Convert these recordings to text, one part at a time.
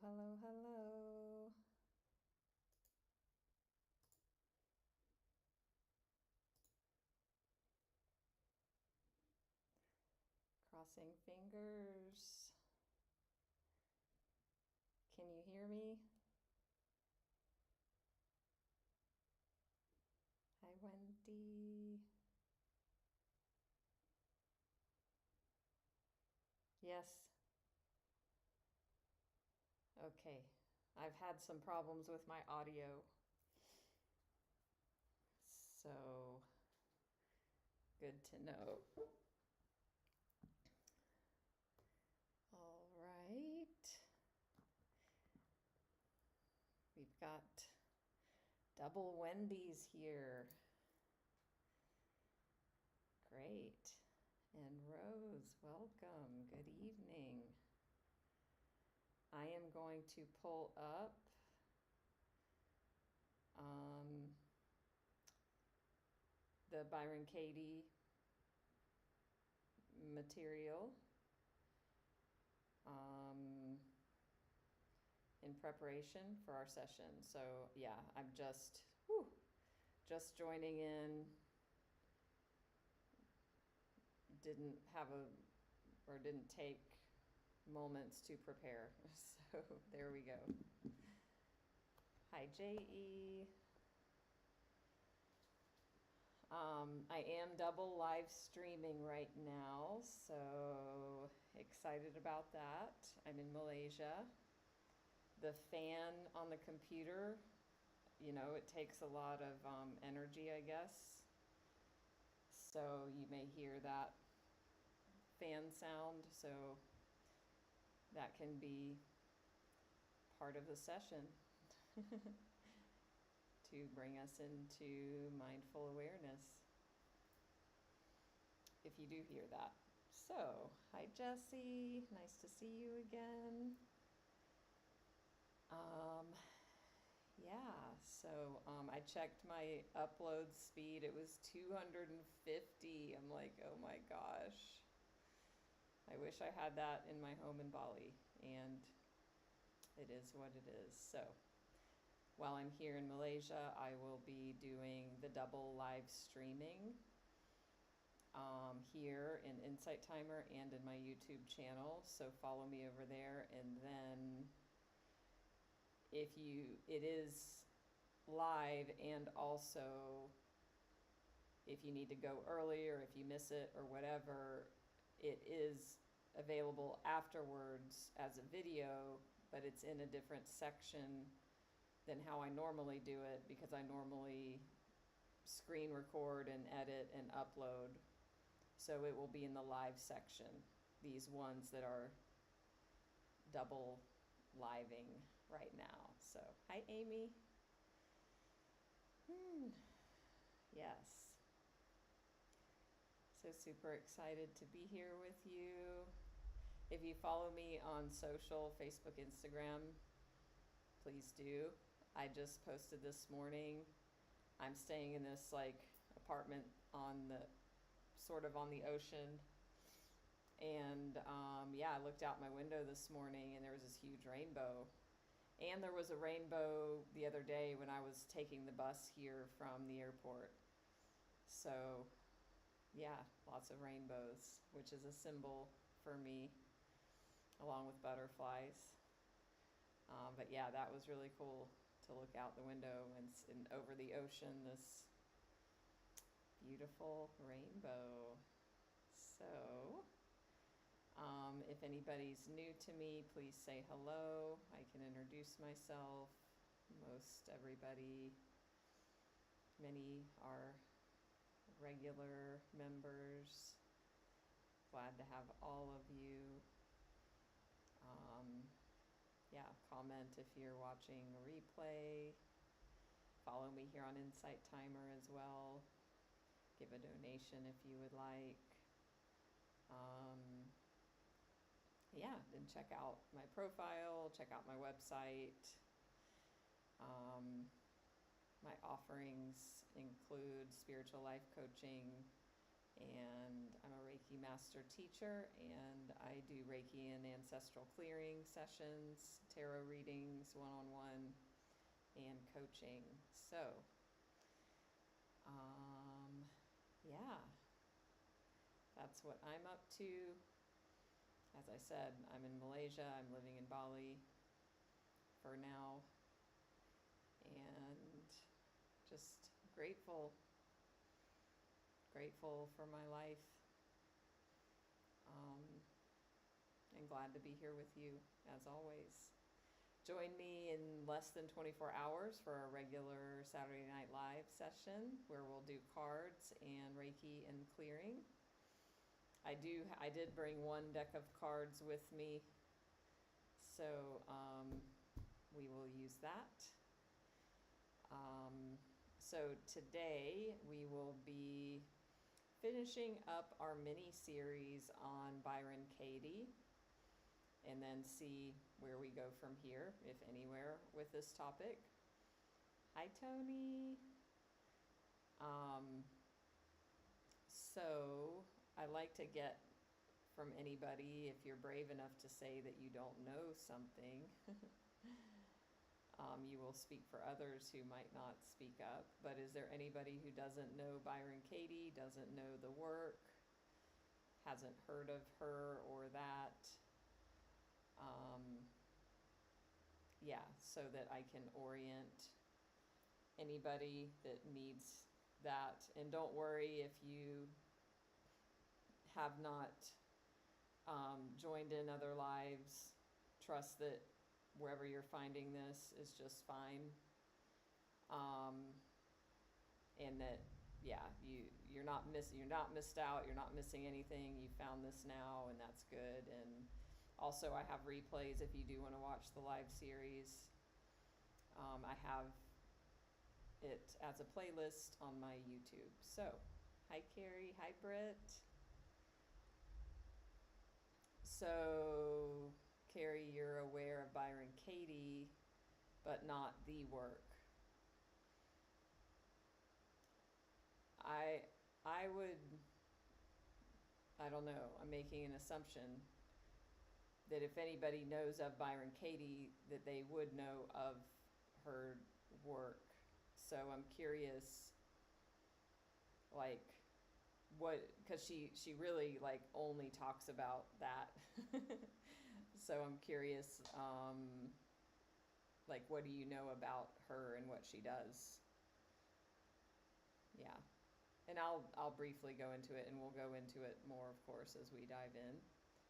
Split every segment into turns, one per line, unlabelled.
hello, hello. Crossing fingers. Can you hear me? Hi, Wendy. Yes. Okay. I've had some problems with my audio. So, good to know. All right. We've got double Wendy's here. Great. And Rose, welcome. Good evening. I am going to pull up the Byron Katie material in preparation for our session. So yeah, I'm just joining in. Didn't take moments to prepare. So there we go. Hi, J.E. I am double live streaming right now, so excited about that. I'm in Malaysia. The fan on the computer, it takes a lot of energy, I guess. So you may hear that fan sound, so that can be part of the session to bring us into mindful awareness, if you do hear that. So, hi Jessie, nice to see you again. I checked my upload speed, it was 250. I'm like, oh my gosh. I wish I had that in my home in Bali, and it is what it is. So, while I'm here in Malaysia, I will be doing the double live streaming here in Insight Timer and in my YouTube channel. So follow me over there. And then it is live, and also if you need to go early or if you miss it or whatever, it is available afterwards as a video, but it's in a different section than how I normally do it, because I normally screen record and edit and upload. So it will be in the live section, these ones that are double living right now. So, hi Amy. Yes. So super excited to be here with you. If you follow me on social, Facebook, Instagram, please do. I just posted this morning. I'm staying in this apartment on the ocean. And I looked out my window this morning and there was this huge rainbow. And there was a rainbow the other day when I was taking the bus here from the airport. So yeah, lots of rainbows, which is a symbol for me, along with butterflies. But yeah, that was really cool to look out the window and over the ocean, this beautiful rainbow. So, if anybody's new to me, please say hello. I can introduce myself. Most everybody, many are regular members. Glad to have all of you. Comment if you're watching a replay. Follow me here on Insight Timer as well. Give a donation if you would like. And check out my profile, check out my website. My offerings include spiritual life coaching and I'm a Reiki Master Teacher, and I do Reiki and Ancestral Clearing sessions, tarot readings, one-on-one, and coaching. So, yeah, that's what I'm up to. As I said, I'm in Malaysia. I'm living in Bali for now, and just grateful for my life, and glad to be here with you as always. Join me in less than 24 hours for our regular Saturday Night Live session where we'll do cards and Reiki and clearing. I did bring one deck of cards with me, so we will use that. So today we will be finishing up our mini-series on Byron Katie, and then see where we go from here, if anywhere, with this topic. Hi, Tony. So I like to get from anybody, if you're brave enough to say that you don't know something, you will speak for others who might not speak up. But is there anybody who doesn't know Byron Katie, doesn't know the work, hasn't heard of her or that? Yeah, so that I can orient anybody that needs that. And don't worry if you have not joined in other lives. Trust that wherever you're finding this is just fine. And that, yeah, you're not missed out. You're not missing anything. You found this now, and that's good. And also, I have replays if you do want to watch the live series. I have it as a playlist on my YouTube. So, hi Carrie, hi Britt. So, Carrie, you're aware of Byron Katie, but not the work. I don't know, I'm making an assumption that if anybody knows of Byron Katie, that they would know of her work. So I'm curious, like, what, because she really, like, only talks about that. So I'm curious, like, what do you know about her and what she does? Yeah. And I'll briefly go into it, and we'll go into it more, of course, as we dive in,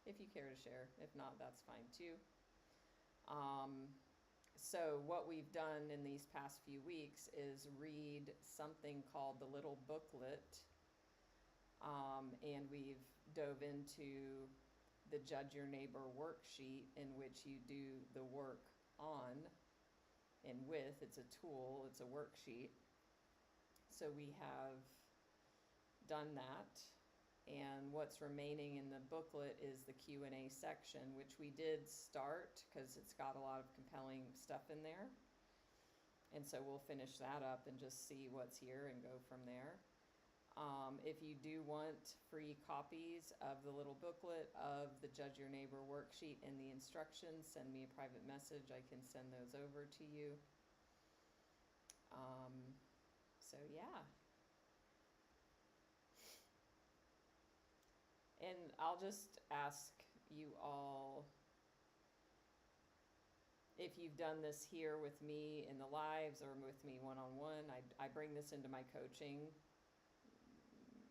if you care to share. If not, that's fine too. So what we've done in these past few weeks is read something called the Little Booklet, and we've dove into the Judge Your Neighbor worksheet, in which you do the work on and with. It's a tool, it's a worksheet. So we have done that, and what's remaining in the booklet is the Q&A section, which we did start because it's got a lot of compelling stuff in there, and so we'll finish that up and just see what's here and go from there. If you do want free copies of the little booklet, of the Judge Your Neighbor worksheet and the instructions, send me a private message. I can send those over to you. So yeah. And I'll just ask you all, if you've done this here with me in the lives or with me one-on-one. I bring this into my coaching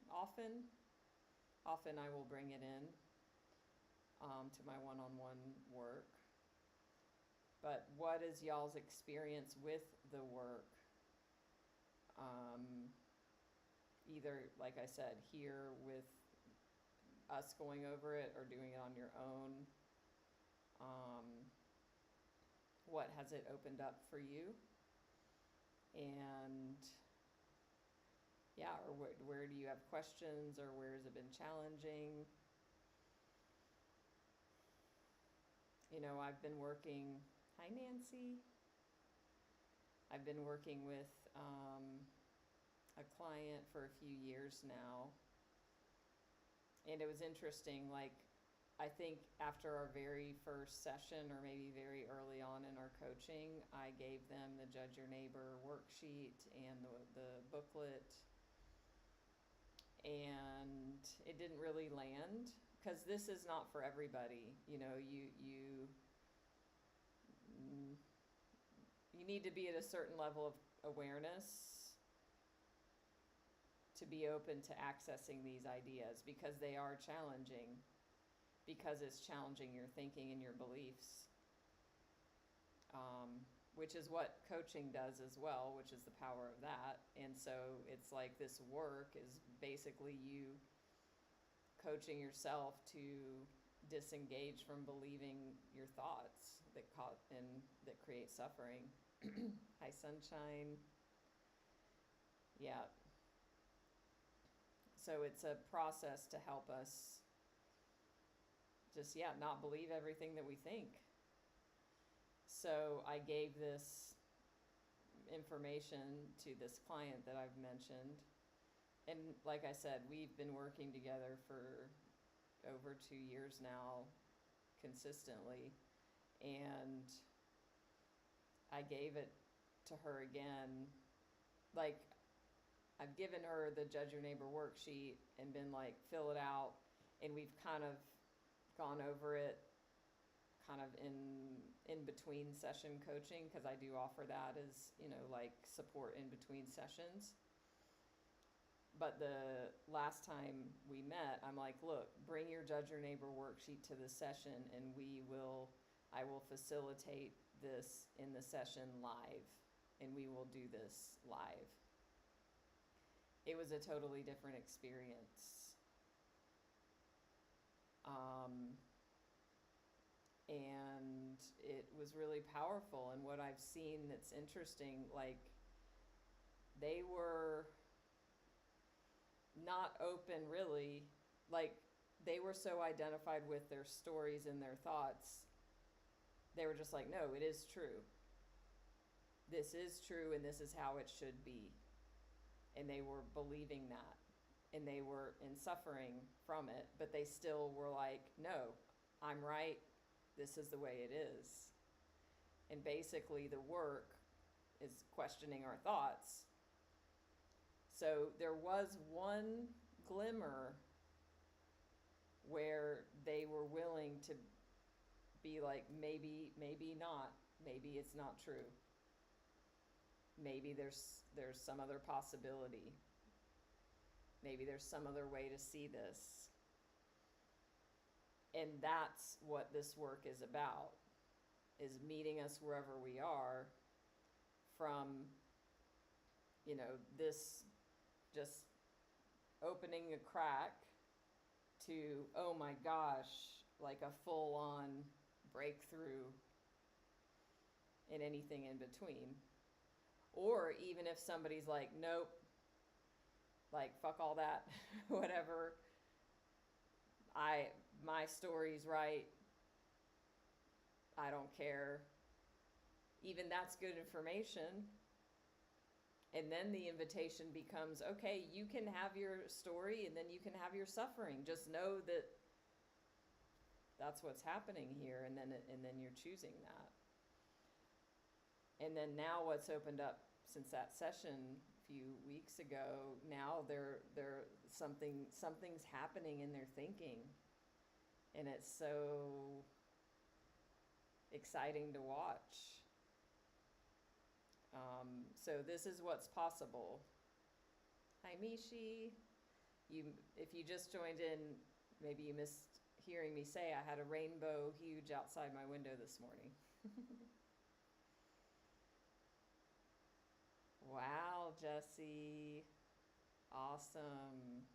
often. Often I will bring it in to my one-on-one work. But what is y'all's experience with the work? Either, like I said, here with us going over it, or doing it on your own. What has it opened up for you? And yeah, or where do you have questions, or where has it been challenging? You know, I've been working, hi Nancy. I've been working with a client for a few years now, And it was interesting, like, I think after our very first session, or maybe very early on in our coaching, I gave them the Judge Your Neighbor worksheet and the booklet. And it didn't really land, because this is not for everybody. You know, you need to be at a certain level of awareness to be open to accessing these ideas, because they are challenging, because it's challenging your thinking and your beliefs, which is what coaching does as well, which is the power of that. And so it's like this work is basically you coaching yourself to disengage from believing your thoughts that create suffering. Hi, sunshine. Yeah. So it's a process to help us just, not believe everything that we think. So I gave this information to this client that I've mentioned. And like I said, we've been working together for over 2 years now, consistently. And I gave it to her again. Like, I've given her the Judge Your Neighbor worksheet and been like, fill it out. And we've kind of gone over it kind of in between session coaching, because I do offer that as, like support in between sessions. But the last time we met, I'm like, look, bring your Judge Your Neighbor worksheet to the session, and I will facilitate this in the session live, and we will do this live. It was a totally different experience. And it was really powerful. And what I've seen that's interesting, like, they were not open really, like, they were so identified with their stories and their thoughts. They were just like, no, it is true. This is true, and this is how it should be. And they were believing that. And they were in suffering from it, but they still were like, no, I'm right. This is the way it is. And basically the work is questioning our thoughts. So there was one glimmer where they were willing to be like, maybe not. Maybe it's not true. Maybe there's some other possibility. Maybe there's some other way to see this. And that's what this work is about, is meeting us wherever we are, from, this just opening a crack to, oh my gosh, like a full-on breakthrough in anything in between. Or even if somebody's like, nope, like, fuck all that, whatever, my story's right, I don't care. Even that's good information. And then the invitation becomes, okay, you can have your story, and then you can have your suffering. Just know that that's what's happening here, and then you're choosing that. And then now what's opened up since that session a few weeks ago, now something's happening in their thinking. And it's so exciting to watch. So this is what's possible. Hi, Mishi. If you just joined in, maybe you missed hearing me say I had a rainbow huge outside my window this morning. Wow, Jessie. Awesome.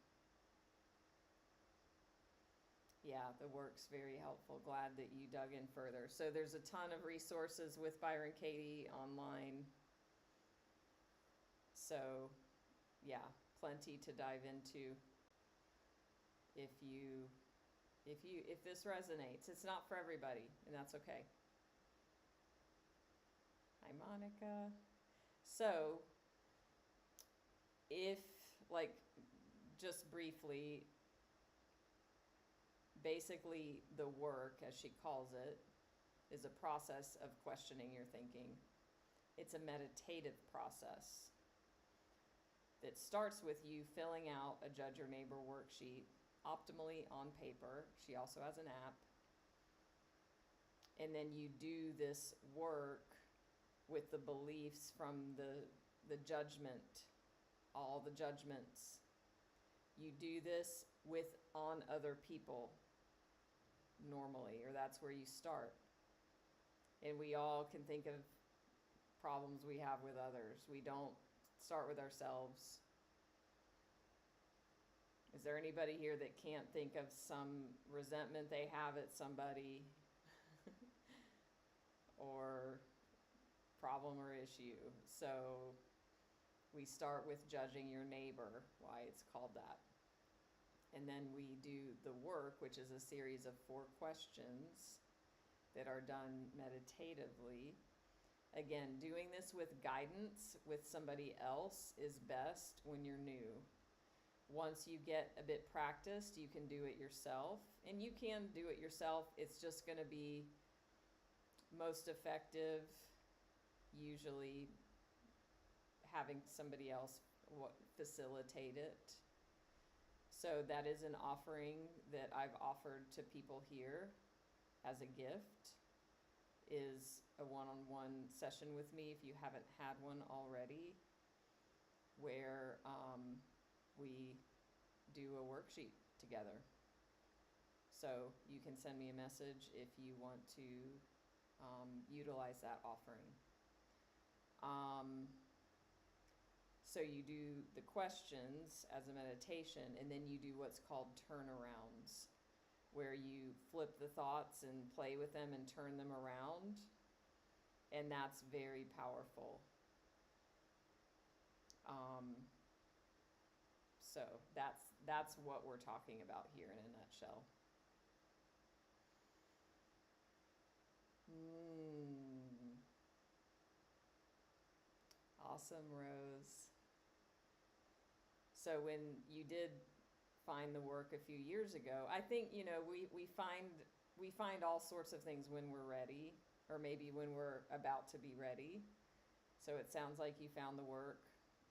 Yeah, the work's very helpful. Glad that you dug in further. So there's a ton of resources with Byron Katie online. So, yeah, plenty to dive into if this resonates. It's not for everybody, and that's okay. Hi, Monica. So, if, like, just briefly, basically the work, as she calls it, is a process of questioning your thinking. It's a meditative process that starts with you filling out a Judge Your Neighbor worksheet, optimally on paper. She also has an app. And then you do this work with the beliefs from the judgment, all the judgments. You do this on other people normally, or that's where you start. And we all can think of problems we have with others. We don't start with ourselves. Is there anybody here that can't think of some resentment they have at somebody or problem or issue? So we start with judging your neighbor, why it's called that. And then we do the work, which is a series of 4 questions that are done meditatively. Again, doing this with guidance with somebody else is best when you're new. Once you get a bit practiced, you can do it yourself. And you can do it yourself. It's just going to be most effective, usually having somebody else facilitate it. So that is an offering that I've offered to people here as a gift, is a one-on-one session with me if you haven't had one already, where we do a worksheet together. So you can send me a message if you want to utilize that offering. So you do the questions as a meditation, and then you do what's called turnarounds, where you flip the thoughts and play with them and turn them around. And that's very powerful. So that's what we're talking about here in a nutshell. Awesome, Rose. So when you did find the work a few years ago, I think, we find all sorts of things when we're ready, or maybe when we're about to be ready. So it sounds like you found the work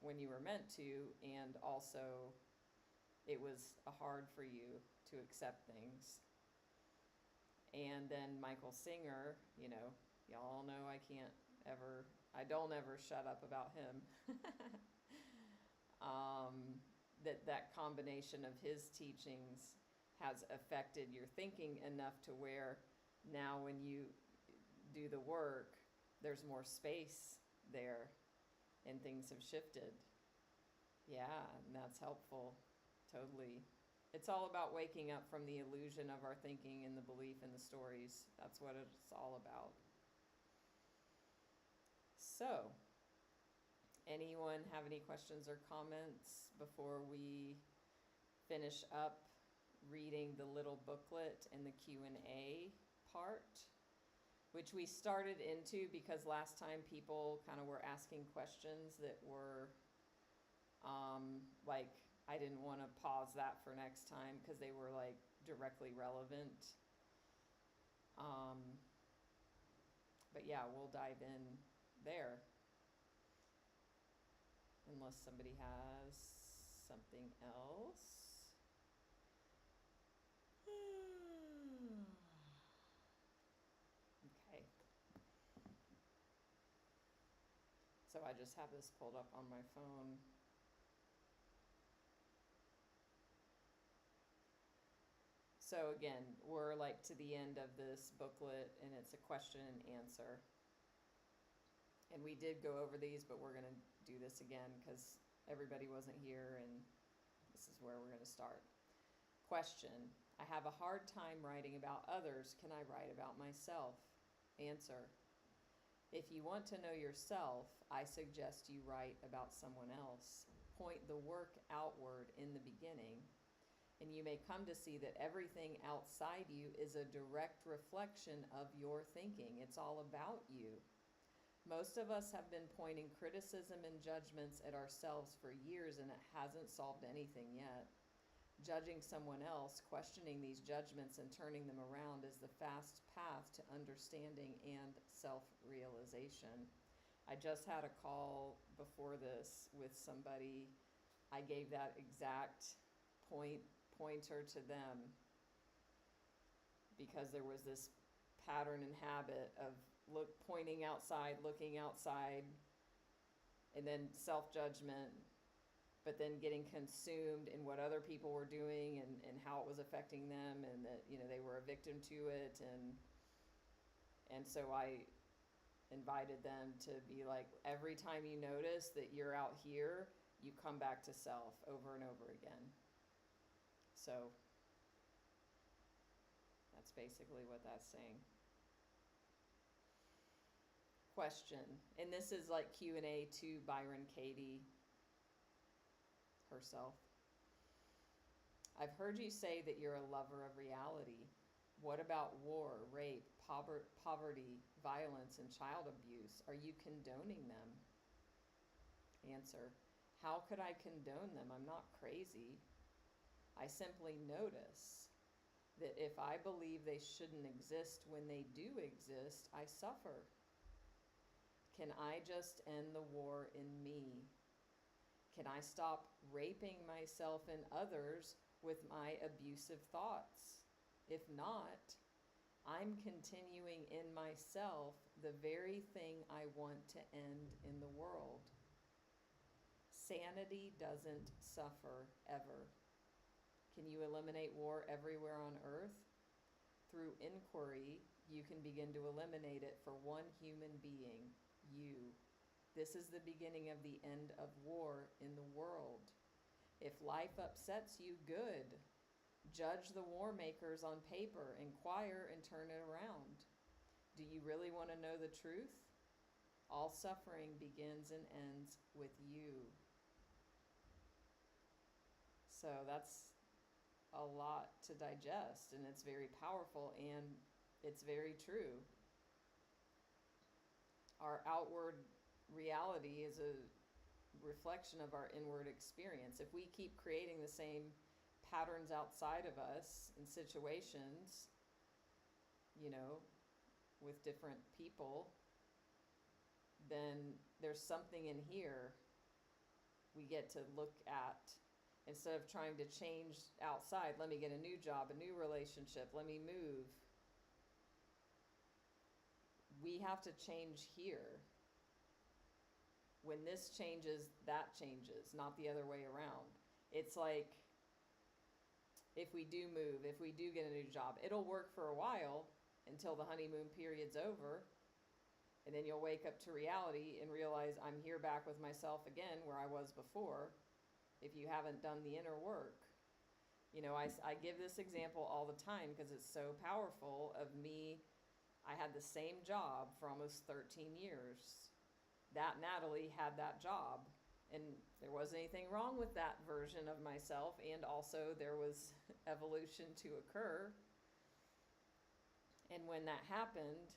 when you were meant to, and also it was hard for you to accept things. And then Michael Singer, y'all know I don't ever shut up about him. That combination of his teachings has affected your thinking enough to where now when you do the work, there's more space there and things have shifted. Yeah, and that's helpful. Totally. It's all about waking up from the illusion of our thinking and the belief in the stories. That's what it's all about. So, anyone have any questions or comments before we finish up reading the little booklet and the Q&A part, which we started into because last time people kind of were asking questions that were like, I didn't want to pause that for next time because they were like directly relevant. But yeah, we'll dive in there. Unless somebody has something else. Okay. So I just have this pulled up on my phone. So again, we're like to the end of this booklet, and it's a question and answer. And we did go over these, but we're going to do this again because everybody wasn't here, and this is where we're going to start. Question: I have a hard time writing about others. Can I write about myself? Answer: if you want to know yourself, I suggest you write about someone else. Point the work outward in the beginning, and you may come to see that everything outside you is a direct reflection of your thinking. It's all about you. Most of us have been pointing criticism and judgments at ourselves for years, and it hasn't solved anything yet. judging someone else, questioning these judgments and turning them around is the fast path to understanding and self-realization. I just had a call before this with somebody. I gave that exact pointer to them because there was this pattern and habit of pointing outside, looking outside, and then self-judgment, but then getting consumed in what other people were doing and how it was affecting them, and that, you know, they were a victim to it. And so I invited them to be like, every time you notice that you're out here, you come back to self over and over again. So that's basically what that's saying. Question, and this is like Q&A to Byron Katie herself. I've heard you say that you're a lover of reality. What about war, rape, poverty, violence, and child abuse? Are you condoning them? Answer, how could I condone them? I'm not crazy. I simply notice that if I believe they shouldn't exist when they do exist, I suffer. Can I just end the war in me? Can I stop raping myself and others with my abusive thoughts? If not, I'm continuing in myself the very thing I want to end in the world. Sanity doesn't suffer ever. Can you eliminate war everywhere on earth? Through inquiry, you can begin to eliminate it for one human being, you. This is the beginning of the end of war in the world. If life upsets you, good. Judge the war makers on paper, inquire, and turn it around. Do you really want to know the truth? All suffering begins and ends with you. So that's a lot to digest, and it's very powerful, and it's very true. Our outward reality is a reflection of our inward experience. If we keep creating the same patterns outside of us in situations, you know, with different people, then there's something in here we get to look at. Instead of trying to change outside, let me get a new job, a new relationship, let me move. We have to change here. When this changes, that changes, not the other way around. It's like, if we do move, if we do get a new job, it'll work for a while until the honeymoon period's over. And then you'll wake up to reality and realize I'm here back with myself again where I was before, if you haven't done the inner work. You know, I give this example all the time because it's so powerful of me. I had the same job for almost 13 years. That Natalie had that job. And there wasn't anything wrong with that version of myself. And also there was evolution to occur. And when that happened,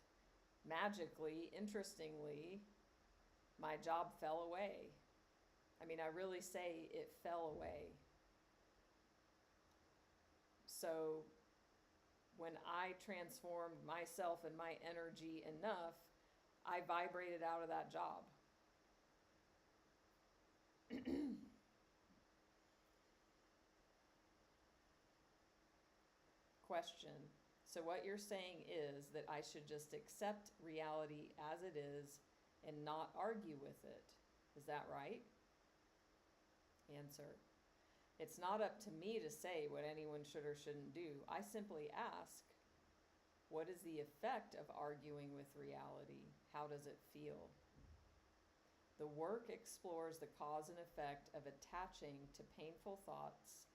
magically, interestingly, my job fell away. I mean, I really say it fell away. So when I transformed myself and my energy enough, I vibrated out of that job. Question. So what you're saying is that I should just accept reality as it is and not argue with it. Is that right? Answer. It's not up to me to say what anyone should or shouldn't do. I simply ask, what is the effect of arguing with reality? How does it feel? The work explores the cause and effect of attaching to painful thoughts,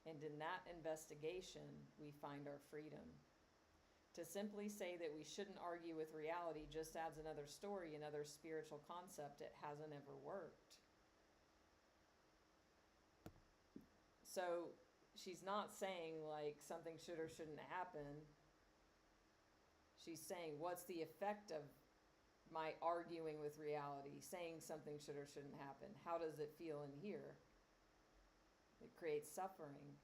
and in that investigation, we find our freedom. To simply say that we shouldn't argue with reality just adds another story, another spiritual concept. It hasn't ever worked. So she's not saying like something should or shouldn't happen. She's saying, what's the effect of my arguing with reality, saying something should or shouldn't happen? How does it feel in here? It creates suffering.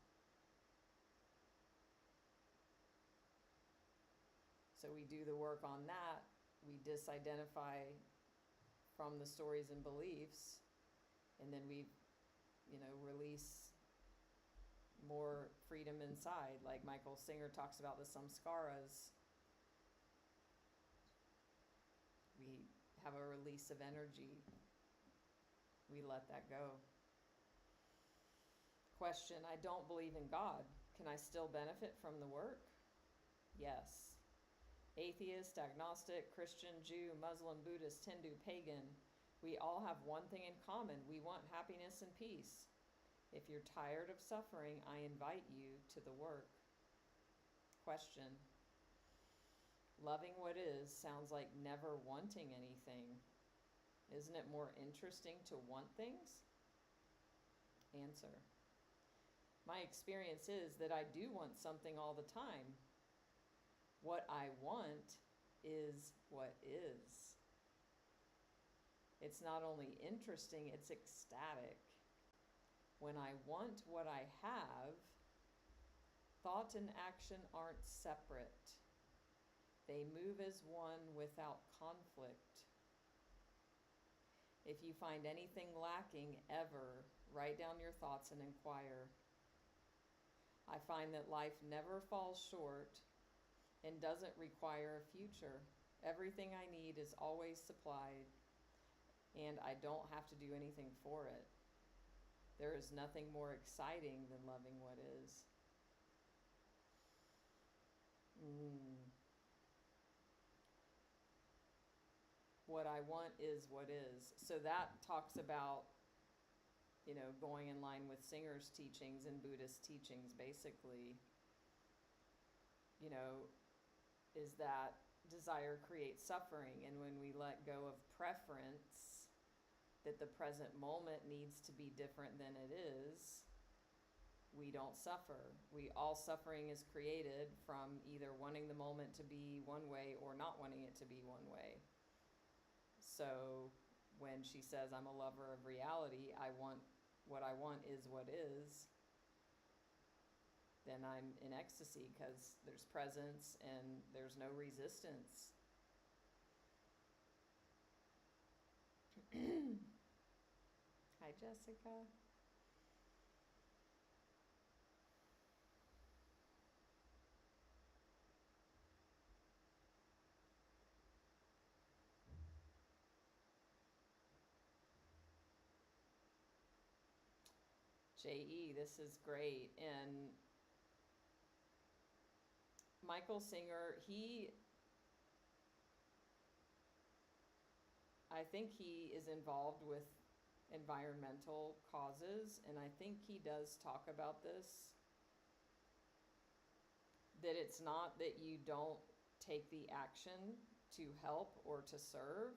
So we do the work on that. We disidentify from the stories and beliefs, and then we, release more freedom inside. Like Michael Singer talks about the samskaras. We have a release of energy. We let that go. Question, I don't believe in God. Can I still benefit from the work? Yes. Atheist, agnostic, Christian, Jew, Muslim, Buddhist, Hindu, pagan, we all have one thing in common. We want happiness and peace. If you're tired of suffering, I invite you to the work. Question, loving what is sounds like never wanting anything. Isn't it more interesting to want things? Answer, my experience is that I do want something all the time. What I want is what is. It's not only interesting, it's ecstatic. When I want what I have, thought and action aren't separate. They move as one without conflict. If you find anything lacking ever, write down your thoughts and inquire. I find that life never falls short and doesn't require a future. Everything I need is always supplied, and I don't have to do anything for it. There is nothing more exciting than loving what is. What I want is what is. So that talks about, going in line with Singer's teachings and Buddhist teachings, basically. Is that desire creates suffering, and when we let go of preference, that the present moment needs to be different than it is, we don't suffer. All suffering is created from either wanting the moment to be one way or not wanting it to be one way. So when she says, I'm a lover of reality, what I want is what is, then I'm in ecstasy because there's presence and there's no resistance. Hi, Jessica. J.E., this is great. And Michael Singer, I think he is involved with environmental causes, and I think he does talk about this, that it's not that you don't take the action to help or to serve.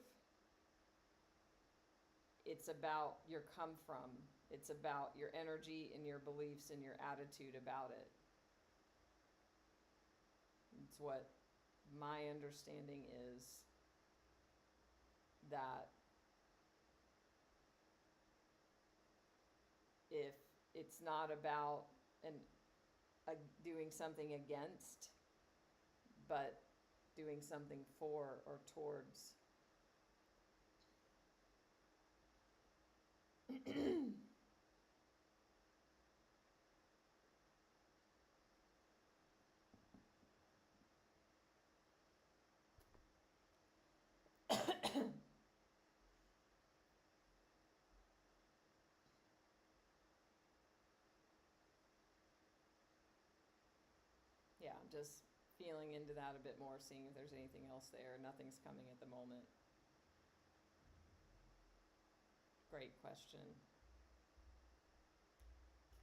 It's about your come from. It's about your energy and your beliefs and your attitude about it. It's what my understanding is, that if it's not about doing something against, but doing something for or towards. Yeah, I'm just feeling into that a bit more, seeing if there's anything else there. Nothing's coming at the moment. Great question.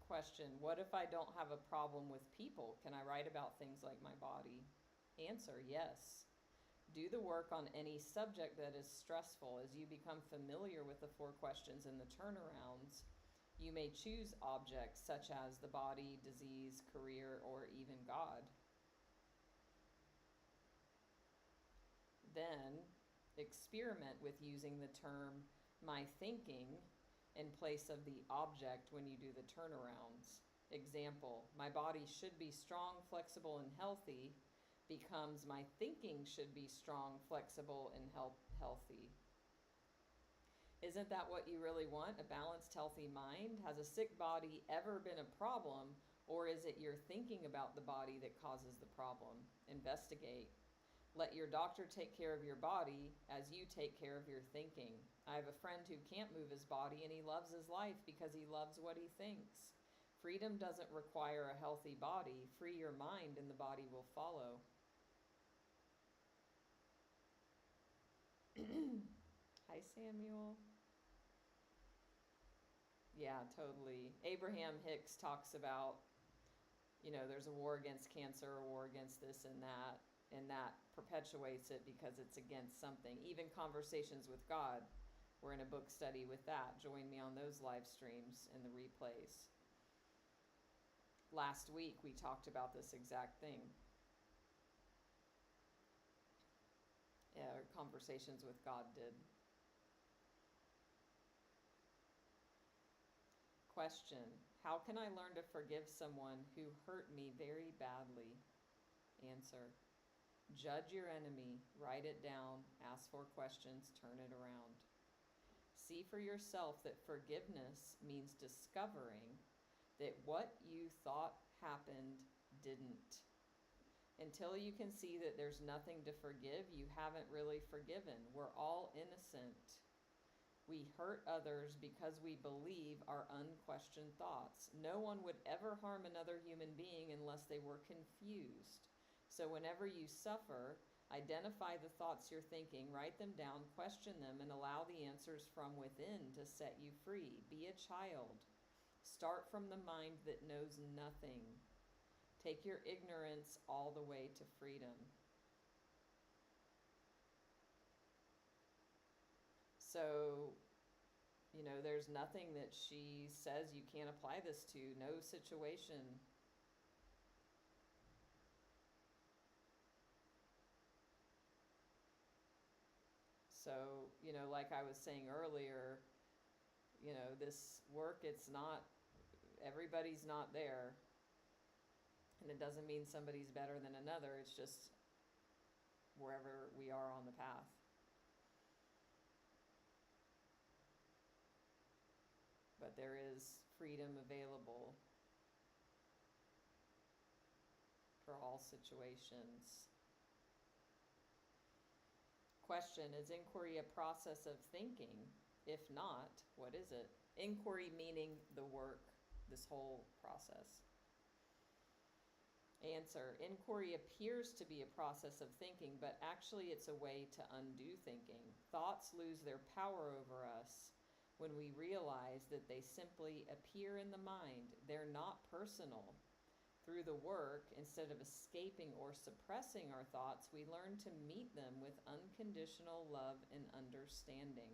Question, what if I don't have a problem with people? Can I write about things like my body? Answer, yes. Do the work on any subject that is stressful. As you become familiar with the 4 questions and the turnarounds, you may choose objects such as the body, disease, career, or even God. Then experiment with using the term my thinking in place of the object when you do the turnarounds. Example, my body should be strong, flexible, and healthy becomes my thinking should be strong, flexible, and healthy. Isn't that what you really want? A balanced, healthy mind? Has a sick body ever been a problem, or is it your thinking about the body that causes the problem? Investigate. Let your doctor take care of your body as you take care of your thinking. I have a friend who can't move his body and he loves his life because he loves what he thinks. Freedom doesn't require a healthy body. Free your mind and the body will follow. Hi, Samuel. Yeah, totally. Abraham Hicks talks about, there's a war against cancer, a war against this and that perpetuates it because it's against something. Even Conversations with God, we're in a book study with that. Join me on those live streams and the replays. Last week, we talked about this exact thing. Yeah, Conversations with God did. Question, how can I learn to forgive someone who hurt me very badly? Answer, judge your enemy, write it down, ask for questions, turn it around. See for yourself that forgiveness means discovering that what you thought happened didn't. Until you can see that there's nothing to forgive, you haven't really forgiven. We're all innocent. We hurt others because we believe our unquestioned thoughts. No one would ever harm another human being unless they were confused. So whenever you suffer, identify the thoughts you're thinking, write them down, question them, and allow the answers from within to set you free. Be a child. Start from the mind that knows nothing. Take your ignorance all the way to freedom. So, there's nothing that she says you can't apply this to, no situation. So, like I was saying earlier, this work, it's not, everybody's not there. And it doesn't mean somebody's better than another, it's just wherever we are on the path. But there is freedom available for all situations. Question, is inquiry a process of thinking? If not, what is it? Inquiry meaning the work, this whole process. Answer, inquiry appears to be a process of thinking, but actually it's a way to undo thinking. Thoughts lose their power over us when we realize that they simply appear in the mind. They're not personal. Through the work, instead of escaping or suppressing our thoughts, we learn to meet them with unconditional love and understanding.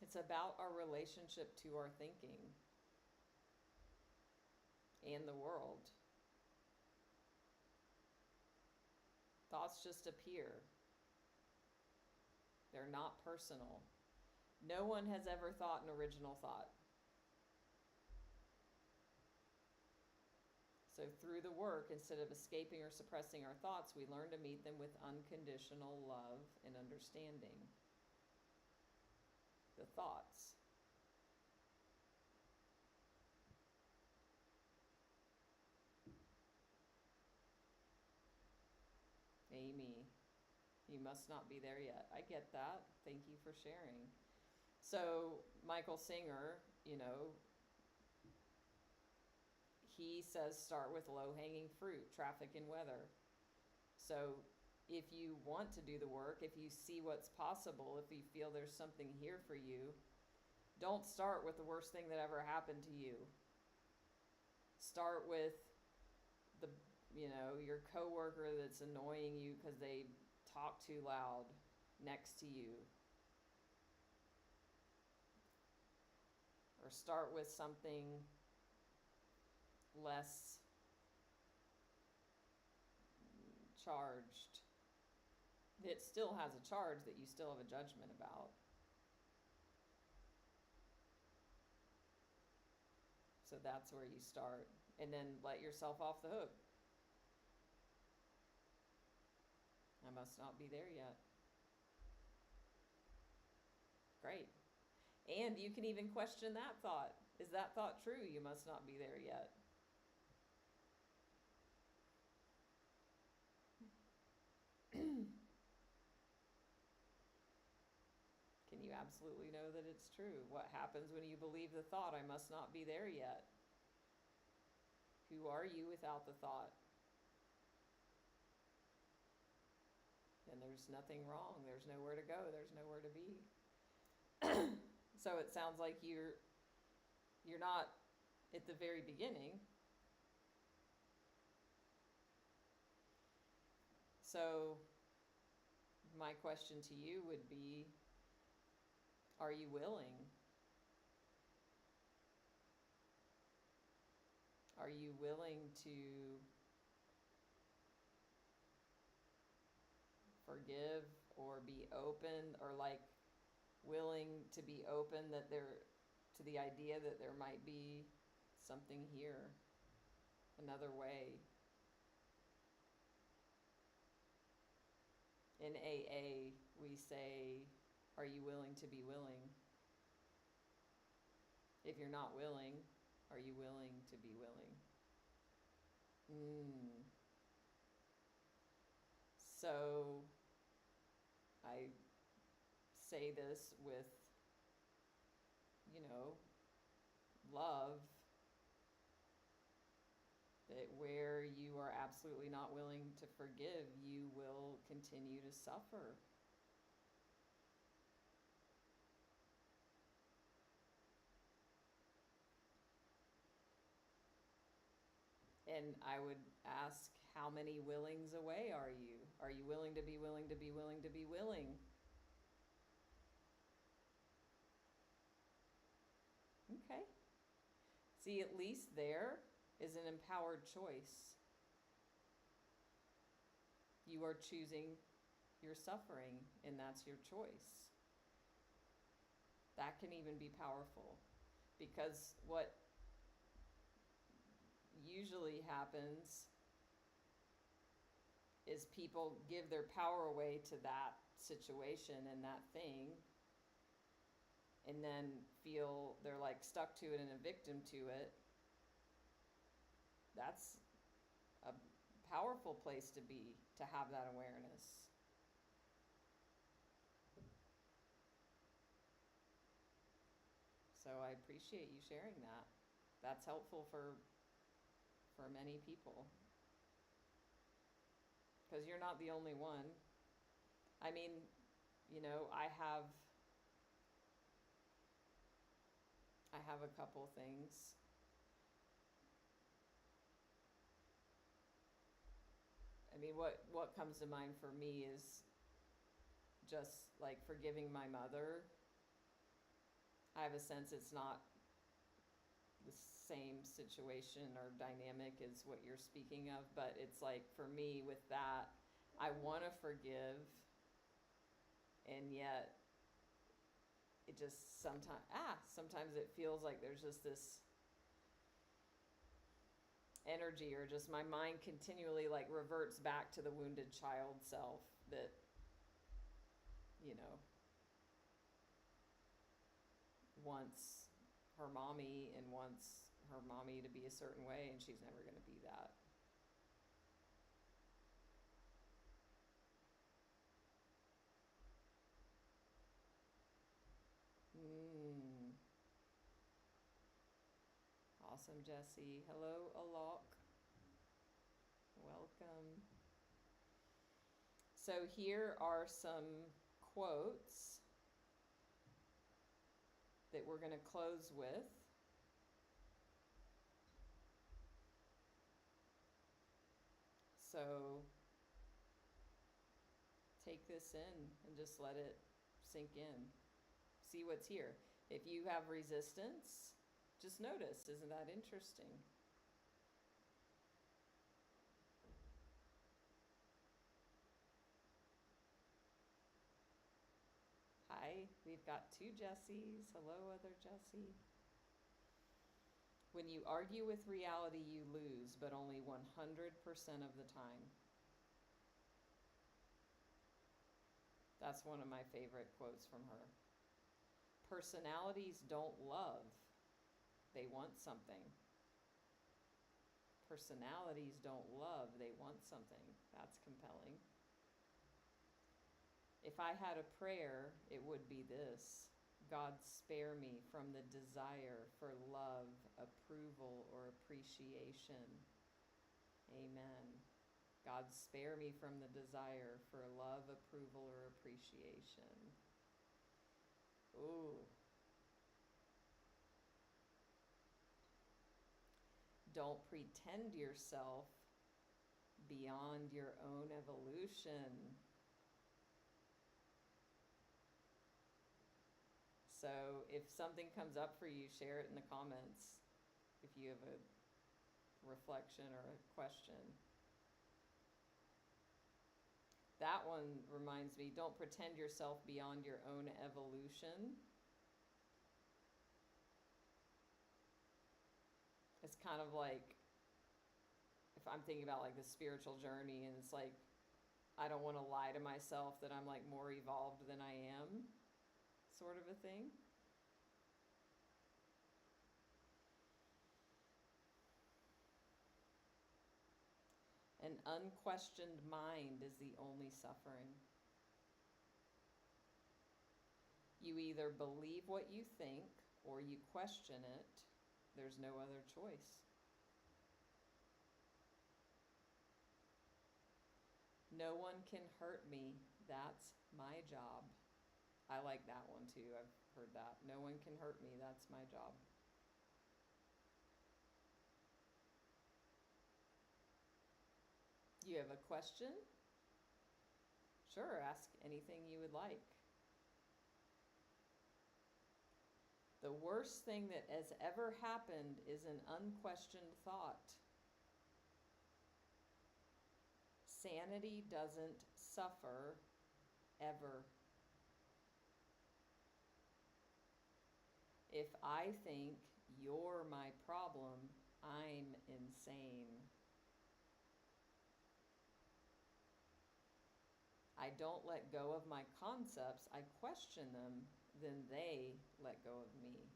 It's about our relationship to our thinking and the world. Thoughts just appear. They're not personal. No one has ever thought an original thought. So through the work, instead of escaping or suppressing our thoughts, we learn to meet them with unconditional love and understanding. The thoughts. Amy, you must not be there yet. I get that. Thank you for sharing. So Michael Singer, he says start with low-hanging fruit, traffic and weather. So if you want to do the work, if you see what's possible, if you feel there's something here for you, don't start with the worst thing that ever happened to you. Start with your coworker that's annoying you because they talk too loud next to you. Or start with something less charged. that still has a charge that you still have a judgment about. So that's where you start. And then let yourself off the hook. I must not be there yet. Great. And you can even question that thought. Is that thought true? You must not be there yet. Can you absolutely know that it's true? What happens when you believe the thought, I must not be there yet? Who are you without the thought? Then there's nothing wrong. There's nowhere to go. There's nowhere to be. So it sounds like you're not at the very beginning. So my question to you would be, are you willing? Are you willing to forgive or be open, or like willing to be open that there, to the idea that there might be something here, another way? In AA, we say, are you willing to be willing? If you're not willing, are you willing to be willing? So I say this with, love, that where you are absolutely not willing to forgive, you will continue to suffer. And I would ask, how many willings away are you? Are you willing to be willing to be willing to be willing? Okay. See, at least there is an empowered choice. You are choosing your suffering, and that's your choice. That can even be powerful, because what usually happens is people give their power away to that situation and that thing, and then feel they're like stuck to it and a victim to it. That's a powerful place to be, to have that awareness. So I appreciate you sharing that. That's helpful for many people, because you're not the only one. I mean, I have a couple things. I mean, what comes to mind for me is just like forgiving my mother. I have a sense it's not the same situation or dynamic as what you're speaking of, but it's like, for me with that, I want to forgive, and yet it just sometimes it feels like there's just this energy, or just my mind continually like reverts back to the wounded child self that, wants her mommy and wants her mommy to be a certain way, and she's never going to be that. Awesome, Jessie. Hello, Alok. Welcome. So here are some quotes that we're going to close with. So take this in and just let it sink in. See what's here. If you have resistance, just notice. Isn't that interesting? We've got 2 Jessies. Hello, other Jessie. When you argue with reality, you lose, but only 100% of the time. That's one of my favorite quotes from her. Personalities don't love, they want something. Personalities don't love, they want something. That's compelling. If I had a prayer, it would be this: God, spare me from the desire for love, approval, or appreciation. Amen. God, spare me from the desire for love, approval, or appreciation. Ooh. Don't pretend yourself beyond your own evolution. So if something comes up for you, share it in the comments if you have a reflection or a question. That one reminds me, don't pretend yourself beyond your own evolution. It's kind of like, if I'm thinking about like the spiritual journey, and it's like, I don't want to lie to myself that I'm like more evolved than I am, sort of a thing. An unquestioned mind is the only suffering. You either believe what you think or you question it. There's no other choice. No one can hurt me. That's my job. I like that one too. I've heard that. No one can hurt me. That's my job. You have a question? Sure, ask anything you would like. The worst thing that has ever happened is an unquestioned thought. Sanity doesn't suffer ever. If I think you're my problem, I'm insane. I don't let go of my concepts, I question them, then they let go of me.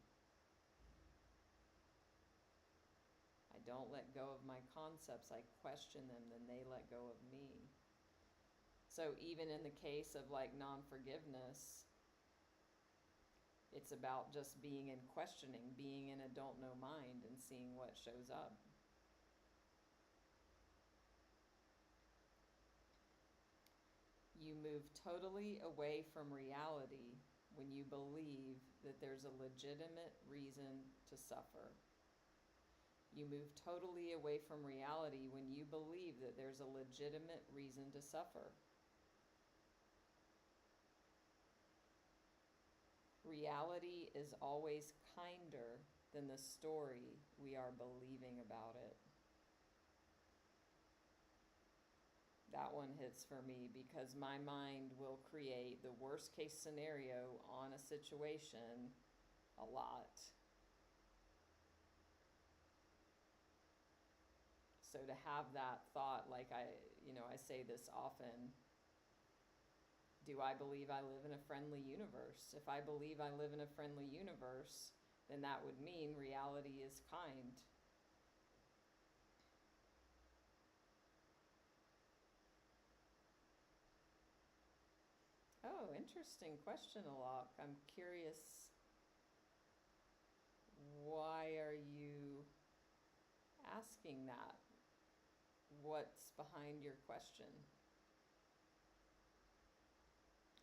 I don't let go of my concepts, I question them, then they let go of me. So even in the case of like non-forgiveness, it's about just being in questioning, being in a don't know mind and seeing what shows up. You move totally away from reality when you believe that there's a legitimate reason to suffer. You move totally away from reality when you believe that there's a legitimate reason to suffer. Reality is always kinder than the story we are believing about it. That one hits for me because my mind will create the worst case scenario on a situation a lot. So to have that thought, like I say this often, do I believe I live in a friendly universe? If I believe I live in a friendly universe, then that would mean reality is kind. Oh, interesting question, Alok. I'm curious, why are you asking that? What's behind your question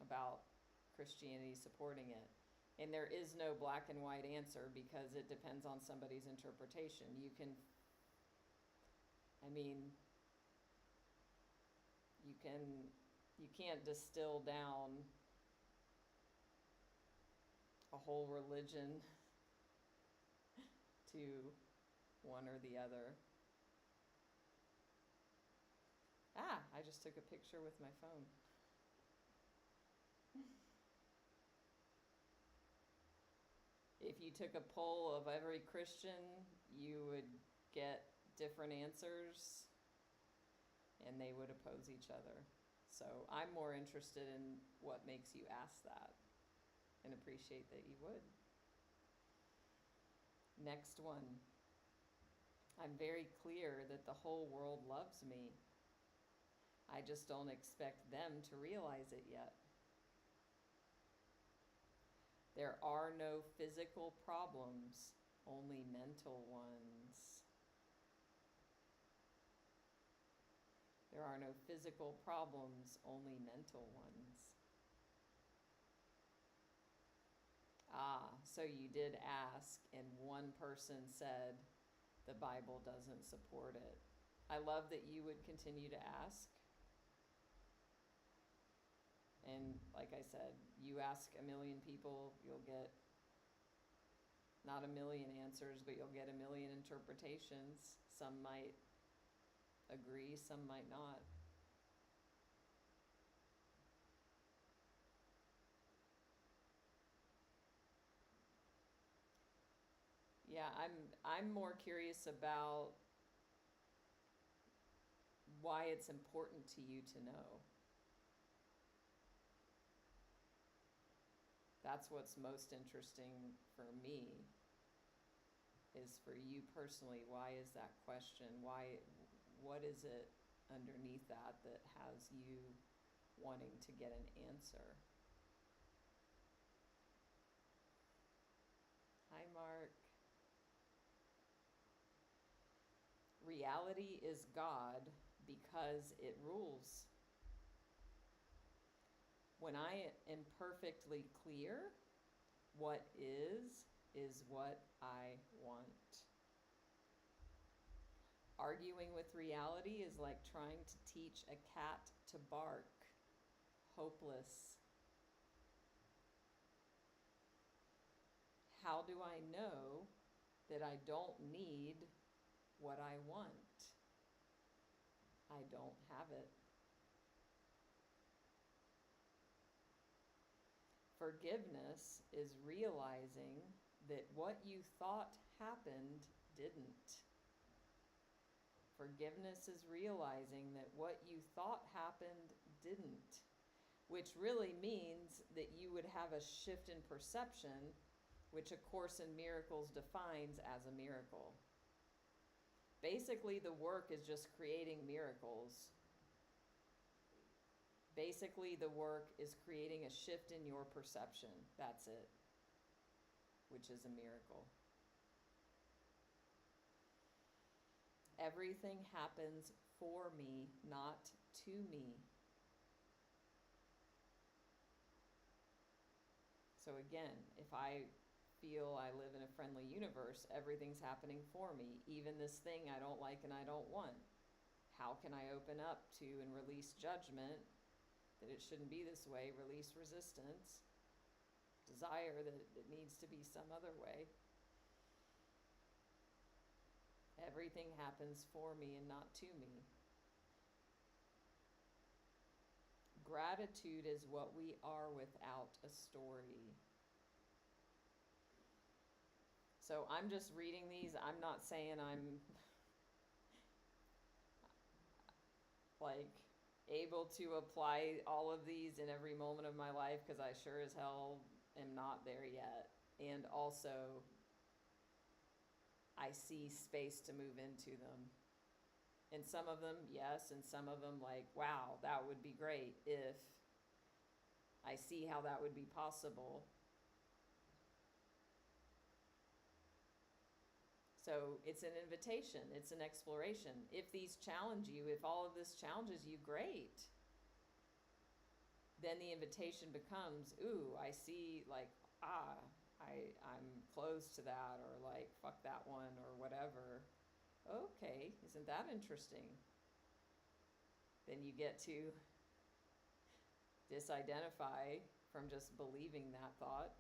about Christianity supporting it? And there is no black and white answer because it depends on somebody's interpretation. You can't distill down a whole religion to one or the other. I just took a picture with my phone. if you took a poll of every Christian, you would get different answers, and they would oppose each other. So I'm more interested in what makes you ask that, and appreciate that you would. Next one. I'm very clear that the whole world loves me. I just don't expect them to realize it yet. There are no physical problems, only mental ones. There are no physical problems, only mental ones. Ah, so you did ask, and one person said the Bible doesn't support it. I love that you would continue to ask. And like I said, you ask a million people, you'll get not a million answers, but you'll get a million interpretations. Some might agree, some might not. Yeah, I'm more curious about why it's important to you to know. That's what's most interesting for me, is for you personally. Why is that question? What is it underneath that has you wanting to get an answer? Hi, Mark. Reality is God because it rules. When I am perfectly clear, what is what I want. Arguing with reality is like trying to teach a cat to bark. Hopeless. How do I know that I don't need what I want? I don't have it. Forgiveness is realizing that what you thought happened didn't. Forgiveness is realizing that what you thought happened didn't, which really means that you would have a shift in perception, which A Course in Miracles defines as a miracle. Basically, the work is just creating miracles. Basically, the work is creating a shift in your perception. That's it, which is a miracle. Everything happens for me, not to me. So again, if I feel I live in a friendly universe, everything's happening for me, even this thing I don't like and I don't want. How can I open up to and release judgment that it shouldn't be this way, release resistance, desire that it needs to be some other way? Everything happens for me and not to me. Gratitude is what we are without a story. So I'm just reading these. I'm not saying I'm like able to apply all of these in every moment of my life, because I sure as hell am not there yet. And also, I see space to move into them. And some of them, yes, and some of them like, wow, that would be great if I see how that would be possible. So it's an invitation, it's an exploration. If these challenge you, if all of this challenges you, great. Then the invitation becomes, ooh, I see, like, I'm closed to that, or like, fuck that one, or whatever. Okay, isn't that interesting? Then you get to disidentify from just believing that thought.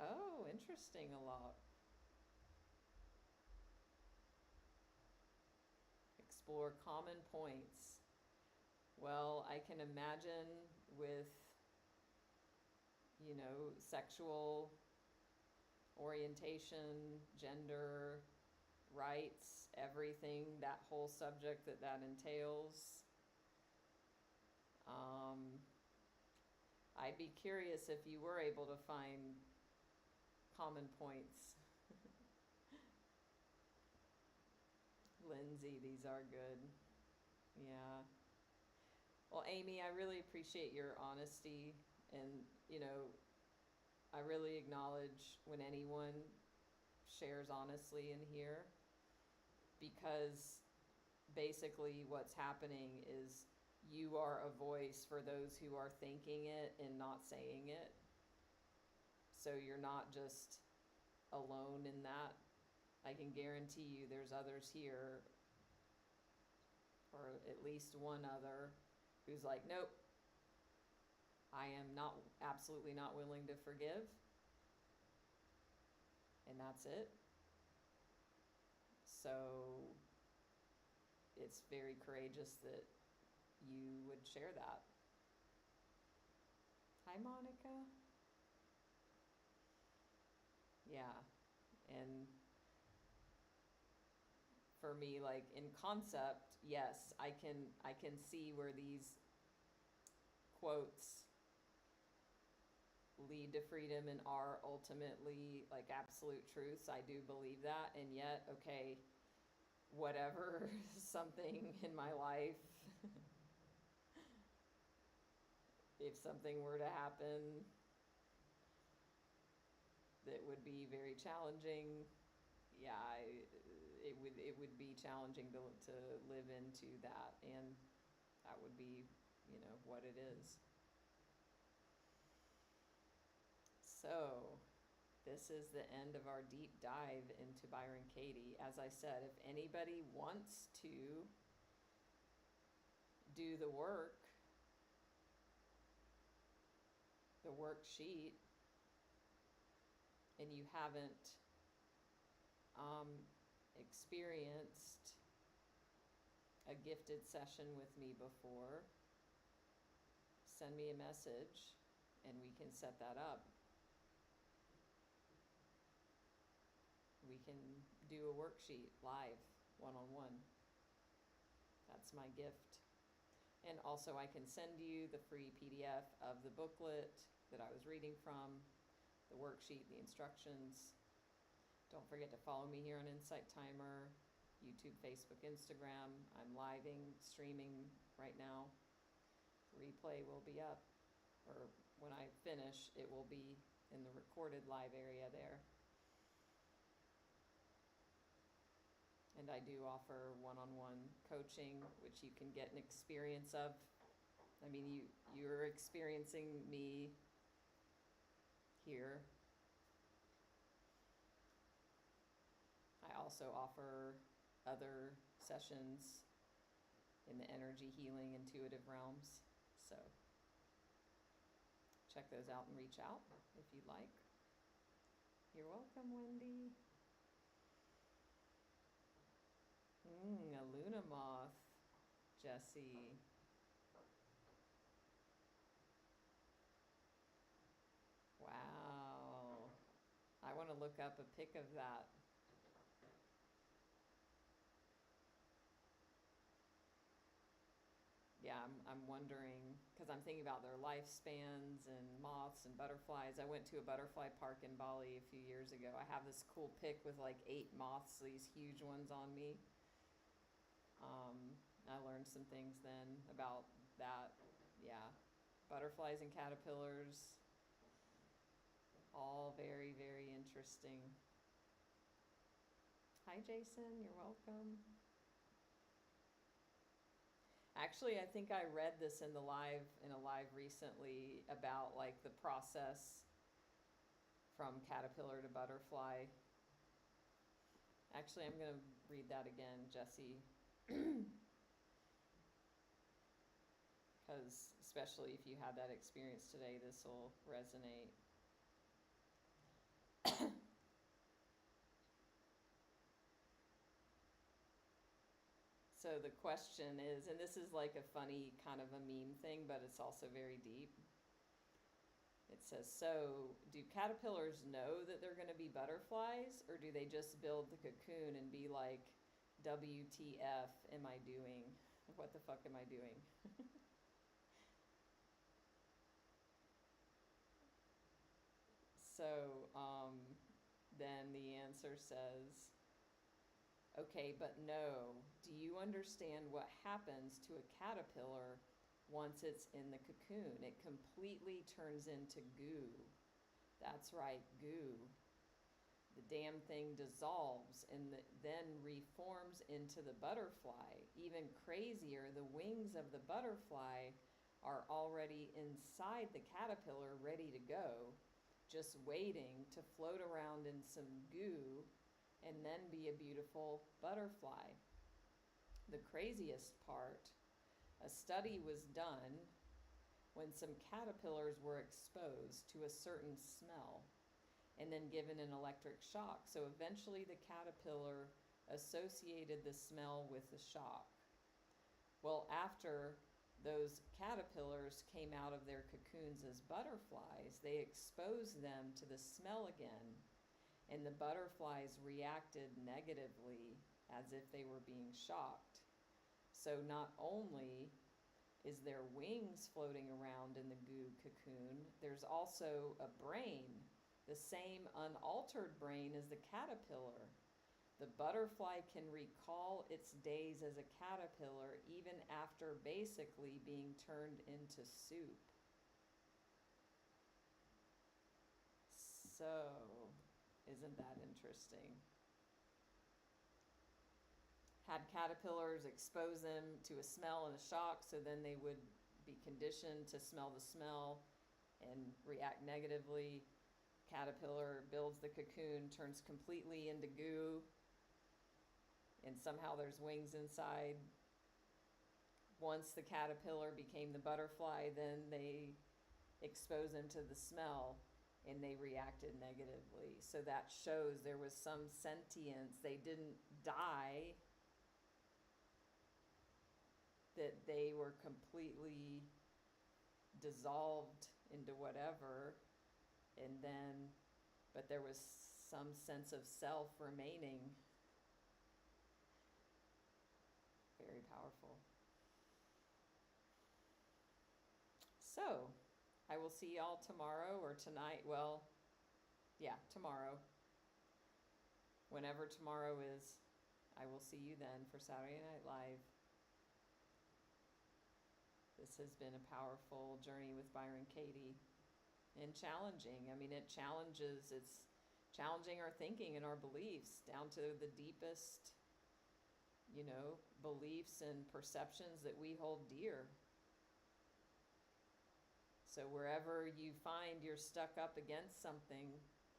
Oh, interesting a lot. Explore common points. Well, I can imagine with sexual orientation, gender, rights, everything, that whole subject that entails. I'd be curious if you were able to find common points. Lindsay, these are good. Yeah. Well, Amy, I really appreciate your honesty, and, I really acknowledge when anyone shares honestly in here, because basically what's happening is you are a voice for those who are thinking it and not saying it. So you're not just alone in that. I can guarantee you there's others here, or at least one other, who's like, nope, I am not, absolutely not willing to forgive. And that's it. So it's very courageous that you would share that. Hi, Monica. Yeah. And for me, like in concept, yes, I can see where these quotes lead to freedom and are ultimately like absolute truths. I do believe that. And yet, okay, whatever something in my life, if something were to happen that would be very challenging, yeah, it would be challenging to live into that, and that would be, what it is. So, this is the end of our deep dive into Byron Katie. As I said, if anybody wants to do the work, the worksheet, and you haven't experienced a gifted session with me before, send me a message and we can set that up. We can do a worksheet live, one-on-one. That's my gift. And also I can send you the free PDF of the booklet that I was reading from, the worksheet, the instructions. Don't forget to follow me here on Insight Timer, YouTube, Facebook, Instagram. I'm streaming right now. The replay will be up, or when I finish, it will be in the recorded live area there. And I do offer one-on-one coaching, which you can get an experience of. I mean, you're experiencing me here. I also offer other sessions in the energy healing, intuitive realms. So check those out and reach out if you'd like. You're welcome, Wendy. A Luna moth, Jessie. Wow. I want to look up a pic of that. Yeah, I'm wondering, because I'm thinking about their lifespans and moths and butterflies. I went to a butterfly park in Bali a few years ago. I have this cool pic with like 8 moths, these huge ones on me. I learned some things then about that. Yeah, butterflies and caterpillars, all very, very interesting. Hi, Jason, you're welcome. Actually, I think I read this in a live recently about like the process from caterpillar to butterfly. Actually, I'm going to read that again, Jessie. Because especially if you had that experience today, this will resonate. So the question is, and this is like a funny kind of a meme thing, but it's also very deep. It says, so do caterpillars know that they're going to be butterflies, or do they just build the cocoon and be like, WTF am I doing? What the fuck am I doing? So then the answer says, okay, but no. Do you understand what happens to a caterpillar once it's in the cocoon? It completely turns into goo. That's right, goo. The damn thing dissolves and then reforms into the butterfly. Even crazier, the wings of the butterfly are already inside the caterpillar, ready to go, just waiting to float around in some goo and then be a beautiful butterfly. The craziest part, a study was done when some caterpillars were exposed to a certain smell and then given an electric shock. So eventually the caterpillar associated the smell with the shock. Well, after those caterpillars came out of their cocoons as butterflies, they exposed them to the smell again, and the butterflies reacted negatively as if they were being shocked. So not only is their wings floating around in the goo cocoon, there's also a brain, the same unaltered brain as the caterpillar. The butterfly can recall its days as a caterpillar even after basically being turned into soup. So, isn't that interesting? Had caterpillars expose them to a smell and a shock, so then they would be conditioned to smell the smell and react negatively. Caterpillar builds the cocoon, turns completely into goo, and somehow there's wings inside. Once the caterpillar became the butterfly, then they exposed them to the smell and they reacted negatively. So that shows there was some sentience. They didn't die, that they were completely dissolved into whatever, and then, but there was some sense of self remaining. Very powerful. So, I will see y'all tomorrow or tonight. Well, yeah, tomorrow. Whenever tomorrow is, I will see you then for Saturday Night Live. This has been a powerful journey with Byron Katie, and challenging. I mean, it's challenging our thinking and our beliefs down to the deepest, beliefs and perceptions that we hold dear. So wherever you find you're stuck up against something,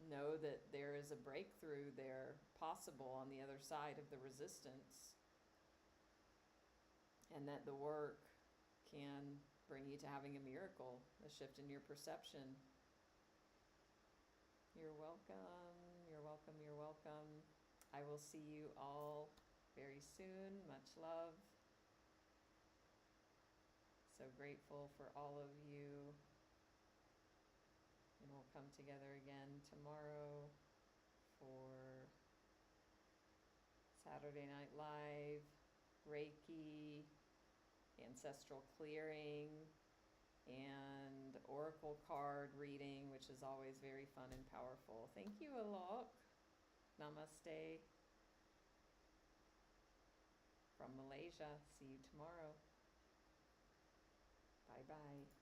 know that there is a breakthrough there possible on the other side of the resistance, and that the work can bring you to having a miracle, a shift in your perception. You're welcome, you're welcome, you're welcome. I will see you all very soon. Much love. So grateful for all of you. And we'll come together again tomorrow for Saturday Night Live, Reiki, Ancestral Clearing, and Oracle card reading, which is always very fun and powerful. Thank you, Alok. Namaste. From Malaysia. See you tomorrow. Bye-bye.